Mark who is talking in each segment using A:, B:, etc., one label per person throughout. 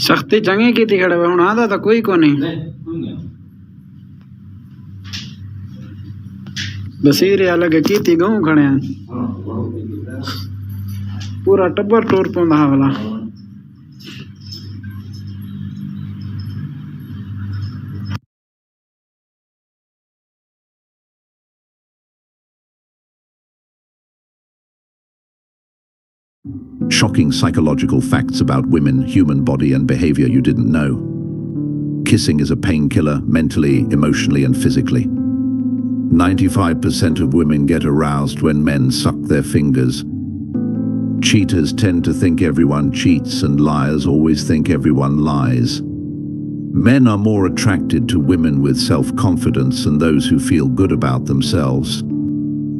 A: सख्ती चंगी की थी खड़े हुण आदा तो कोई को नहीं बसीरे अलग की थी गहूं खड़े पूरा टब्बर टूर पौंदा वाला
B: Shocking psychological facts about women, human body and behavior you didn't know. Kissing is a painkiller mentally, emotionally and physically. 95% of women get aroused when men suck their fingers. Cheaters tend to think everyone cheats and liars always think everyone lies. Men are more attracted to women with self-confidence and those who feel good about themselves.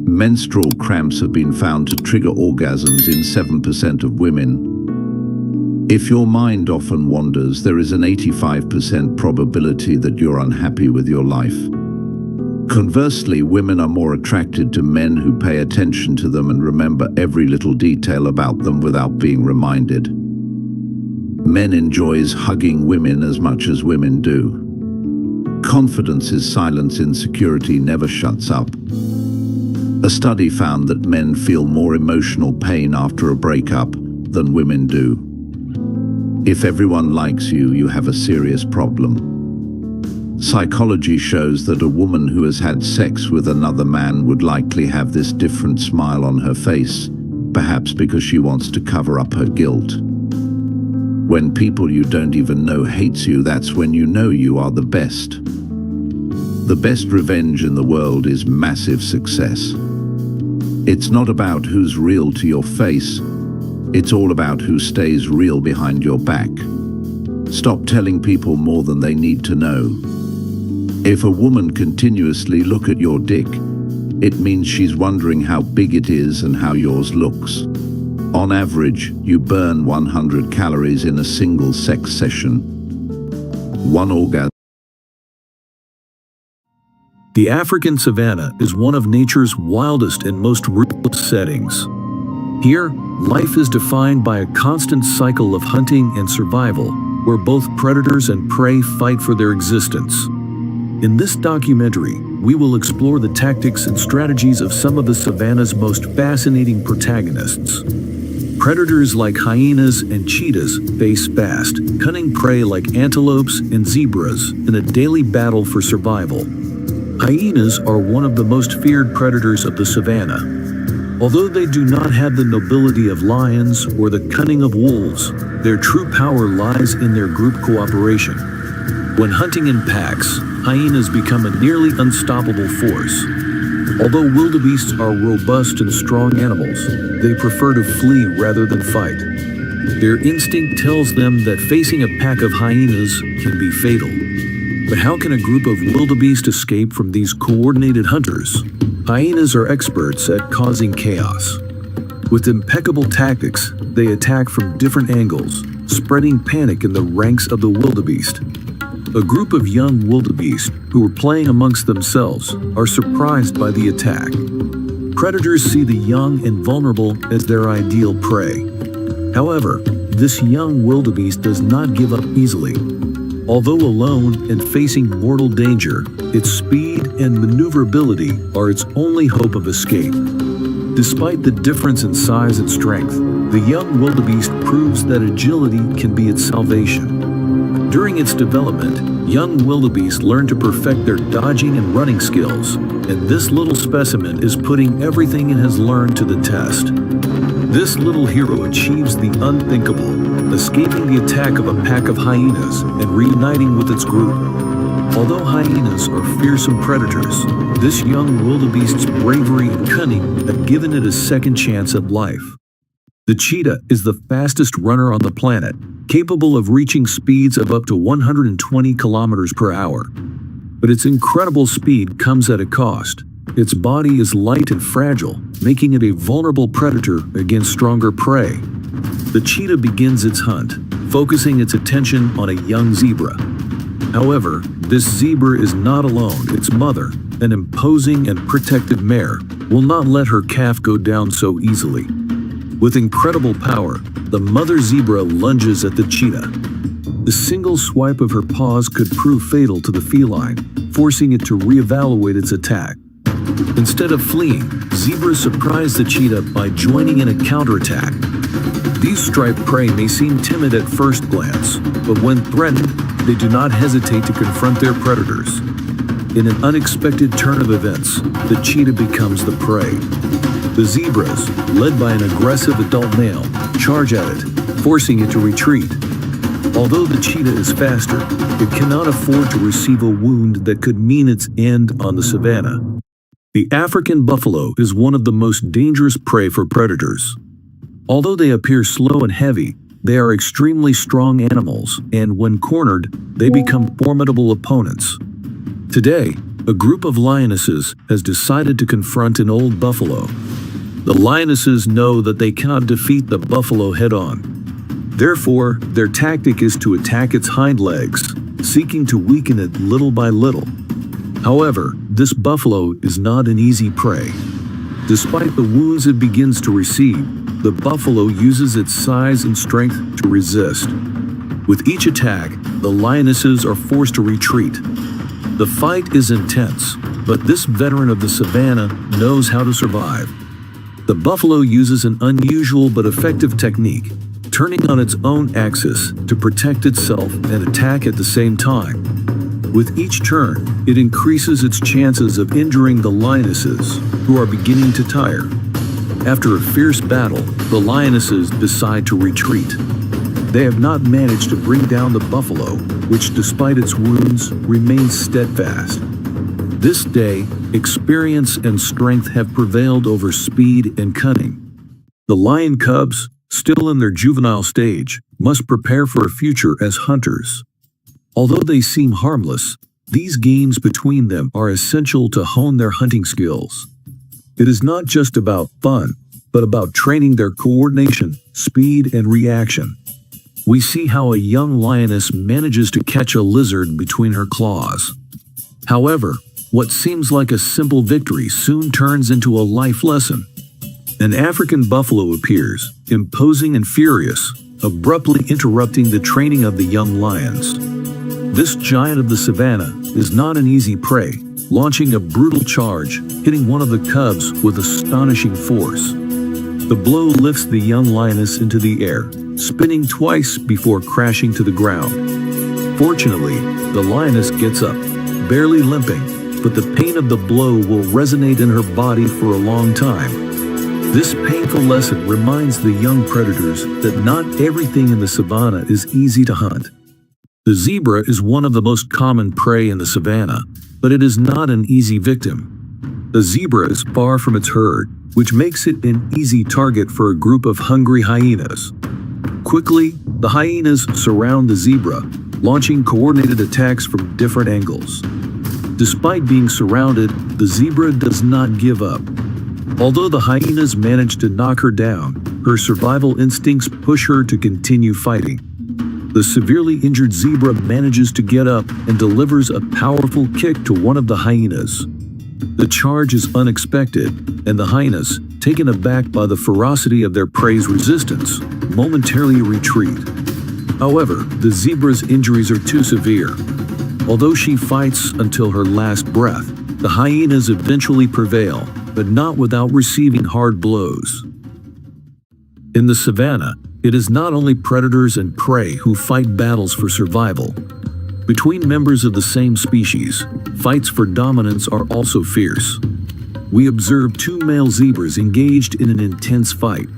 B: Menstrual cramps have been found to trigger orgasms in 7% of women. If your mind often wanders, there is an 85% probability that you're unhappy with your life. Conversely, women are more attracted to men who pay attention to them and remember every little detail about them without being reminded. Men enjoys hugging women as much as women do. Confidence is silence, insecurity never shuts up. A study found that men feel more emotional pain after a breakup than women do. If everyone likes you, you have a serious problem. Psychology shows that a woman who has had sex with another man would likely have this different smile on her face, perhaps because she wants to cover up her guilt. When people you don't even know hates you, that's when you know you are the best. The best revenge in the world is massive success. It's not about who's real to your face, it's all about who stays real behind your back. Stop telling people more than they need to know. If a woman continuously looks at your dick, it means she's wondering how big it is and how yours looks. On average, you burn 100 calories in a single sex session. One orgasm.
C: The African savanna is one of nature's wildest and most ruthless settings. Here, life is defined by a constant cycle of hunting and survival, where both predators and prey fight for their existence. In this documentary, we will explore the tactics and strategies of some of the savanna's most fascinating protagonists. Predators like hyenas and cheetahs face fast, cunning prey like antelopes and zebras in a daily battle for survival. Hyenas are one of the most feared predators of the savanna. Although they do not have the nobility of lions or the cunning of wolves, their true power lies in their group cooperation. When hunting in packs, hyenas become a nearly unstoppable force. Although wildebeests are robust and strong animals, they prefer to flee rather than fight. Their instinct tells them that facing a pack of hyenas can be fatal. But how can a group of wildebeest escape from these coordinated hunters? Hyenas are experts at causing chaos. With impeccable tactics, they attack from different angles, spreading panic in the ranks of the wildebeest. A group of young wildebeest who are playing amongst themselves are surprised by the attack. Predators see the young and vulnerable as their ideal prey. However, this young wildebeest does not give up easily. Although alone and facing mortal danger, its speed and maneuverability are its only hope of escape. Despite the difference in size and strength, the young wildebeest proves that agility can be its salvation. During its development, young wildebeest learn to perfect their dodging and running skills, and this little specimen is putting everything it has learned to the test. This little hero achieves the unthinkable, escaping the attack of a pack of hyenas and reuniting with its group. Although hyenas are fearsome predators, this young wildebeest's bravery and cunning have given it a second chance at life. The cheetah is the fastest runner on the planet, capable of reaching speeds of up to 120 kilometers per hour. But its incredible speed comes at a cost. Its body is light and fragile, making it a vulnerable predator against stronger prey. The cheetah begins its hunt, focusing its attention on a young zebra. However, this zebra is not alone. Its mother, an imposing and protective mare, will not let her calf go down so easily. With incredible power, the mother zebra lunges at the cheetah. The single swipe of her paws could prove fatal to the feline, forcing it to reevaluate its attack. Instead of fleeing, zebras surprise the cheetah by joining in a counterattack. These striped prey may seem timid at first glance, but when threatened, they do not hesitate to confront their predators. In an unexpected turn of events, the cheetah becomes the prey. The zebras, led by an aggressive adult male, charge at it, forcing it to retreat. Although the cheetah is faster, it cannot afford to receive a wound that could mean its end on the savanna. The African buffalo is one of the most dangerous prey for predators. Although they appear slow and heavy, they are extremely strong animals, and when cornered, they become formidable opponents. Today, a group of lionesses has decided to confront an old buffalo. The lionesses know that they cannot defeat the buffalo head-on. Therefore, their tactic is to attack its hind legs, seeking to weaken it little by little. However, this buffalo is not an easy prey. Despite the wounds it begins to receive, the buffalo uses its size and strength to resist. With each attack, the lionesses are forced to retreat. The fight is intense, but this veteran of the savanna knows how to survive. The buffalo uses an unusual but effective technique, turning on its own axis to protect itself and attack at the same time. With each turn, it increases its chances of injuring the lionesses, who are beginning to tire. After a fierce battle, the lionesses decide to retreat. They have not managed to bring down the buffalo, which despite its wounds, remains steadfast. This day, experience and strength have prevailed over speed and cunning. The lion cubs, still in their juvenile stage, must prepare for a future as hunters. Although they seem harmless, these games between them are essential to hone their hunting skills. It is not just about fun, but about training their coordination, speed, and reaction. We see how a young lioness manages to catch a lizard between her claws. However, what seems like a simple victory soon turns into a life lesson. An African buffalo appears, imposing and furious, abruptly interrupting the training of the young lions. This giant of the savanna is not an easy prey, launching a brutal charge, hitting one of the cubs with astonishing force. The blow lifts the young lioness into the air, spinning twice before crashing to the ground. Fortunately, the lioness gets up, barely limping, but the pain of the blow will resonate in her body for a long time. This painful lesson reminds the young predators that not everything in the savanna is easy to hunt. The zebra is one of the most common prey in the savanna, but it is not an easy victim. The zebra is far from its herd, which makes it an easy target for a group of hungry hyenas. Quickly, the hyenas surround the zebra, launching coordinated attacks from different angles. Despite being surrounded, the zebra does not give up. Although the hyenas manage to knock her down, her survival instincts push her to continue fighting. The severely injured zebra manages to get up and delivers a powerful kick to one of the hyenas. The charge is unexpected, and the hyenas, taken aback by the ferocity of their prey's resistance, momentarily retreat. However, the zebra's injuries are too severe. Although she fights until her last breath, the hyenas eventually prevail, but not without receiving hard blows. In the savannah, it is not only predators and prey who fight battles for survival. Between members of the same species, fights for dominance are also fierce. We observe two male zebras engaged in an intense fight.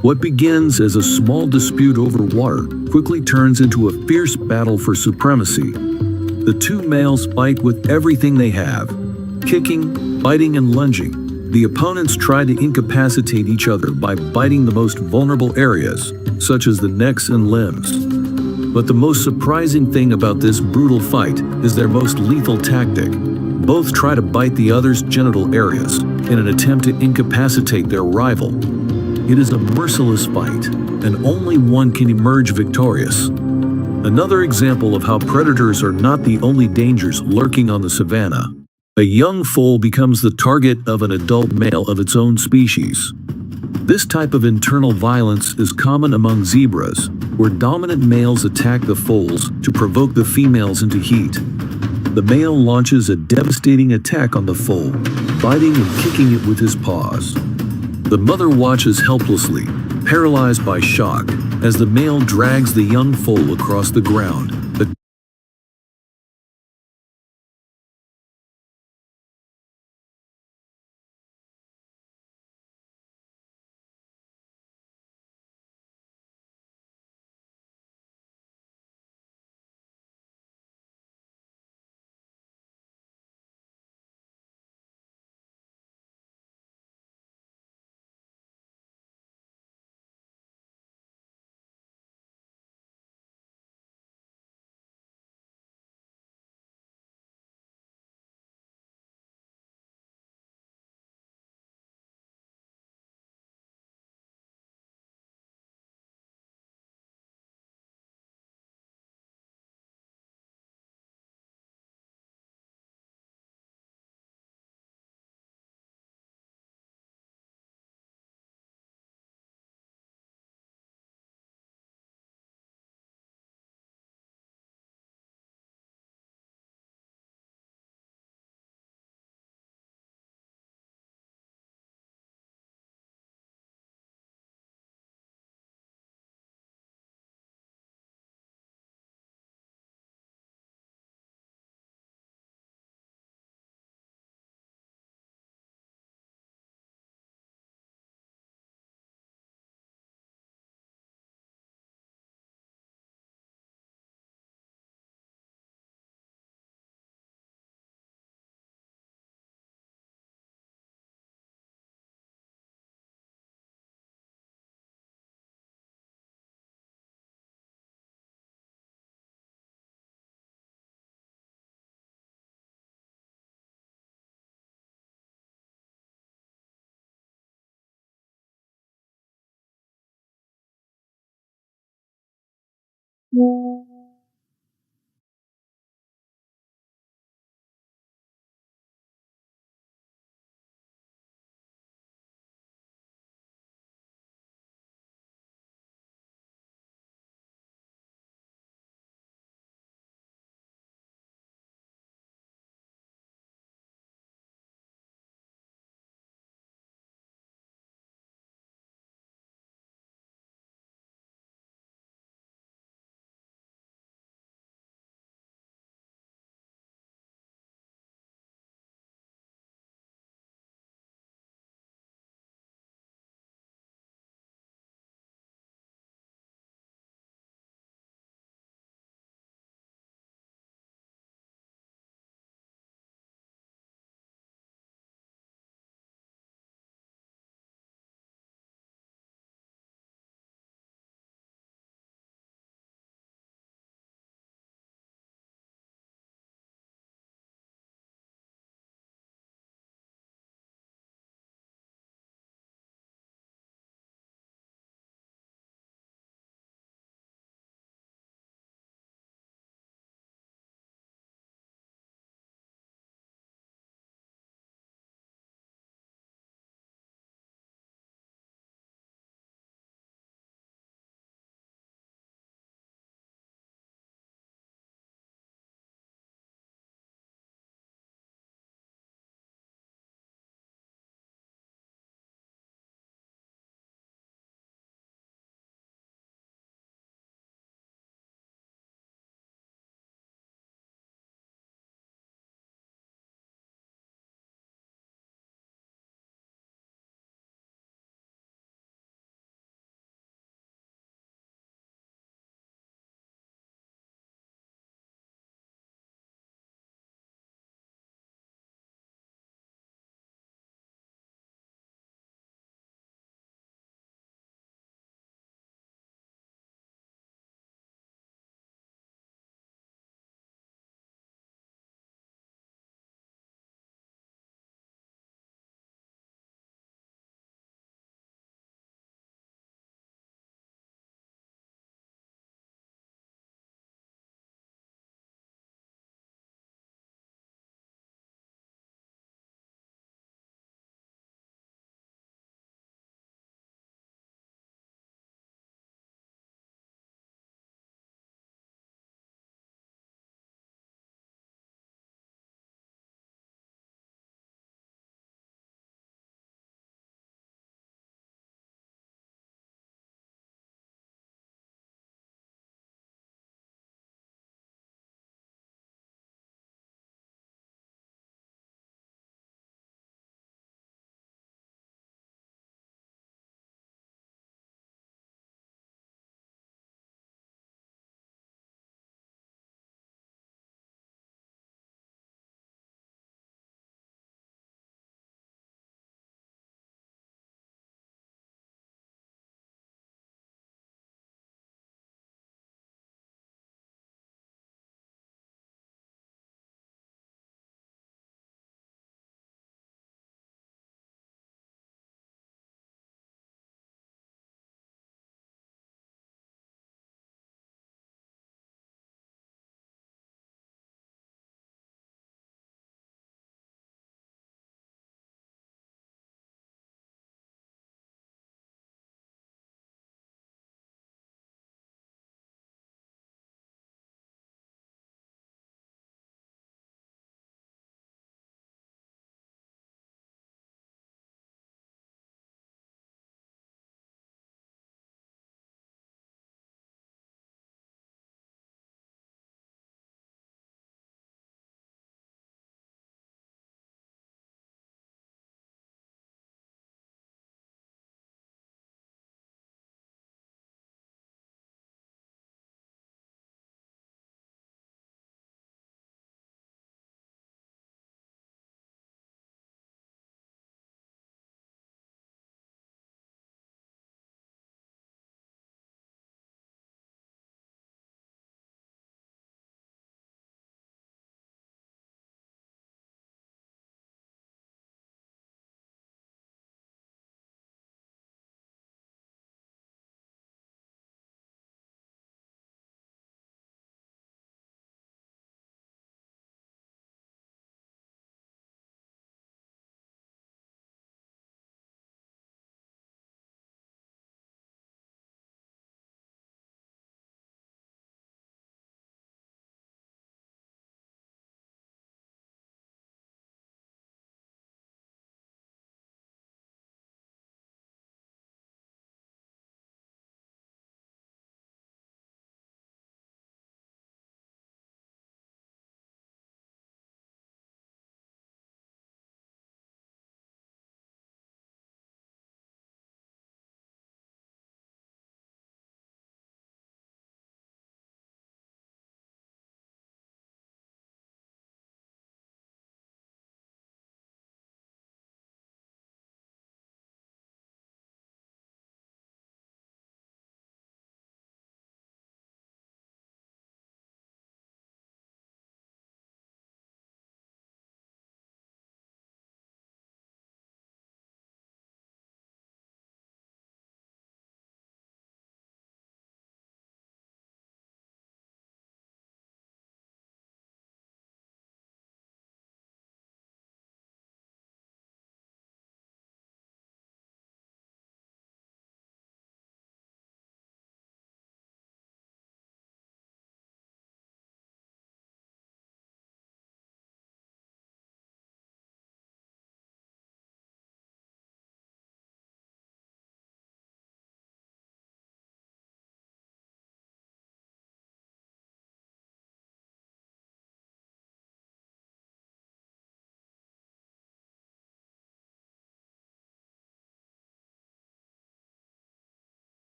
C: What begins as a small dispute over water quickly turns into a fierce battle for supremacy. The two males fight with everything they have, kicking, biting, and lunging. The opponents try to incapacitate each other by biting the most vulnerable areas, such as the necks and limbs. But the most surprising thing about this brutal fight is their most lethal tactic. Both try to bite the other's genital areas in an attempt to incapacitate their rival. It is a merciless fight, and only one can emerge victorious. Another example of how predators are not the only dangers lurking on the savannah. A young foal becomes the target of an adult male of its own species. This type of internal violence is common among zebras, where dominant males attack the foals to provoke the females into heat. The male launches a devastating attack on the foal, biting and kicking it with his paws. The mother watches helplessly, paralyzed by shock, as the male drags the young foal across the ground.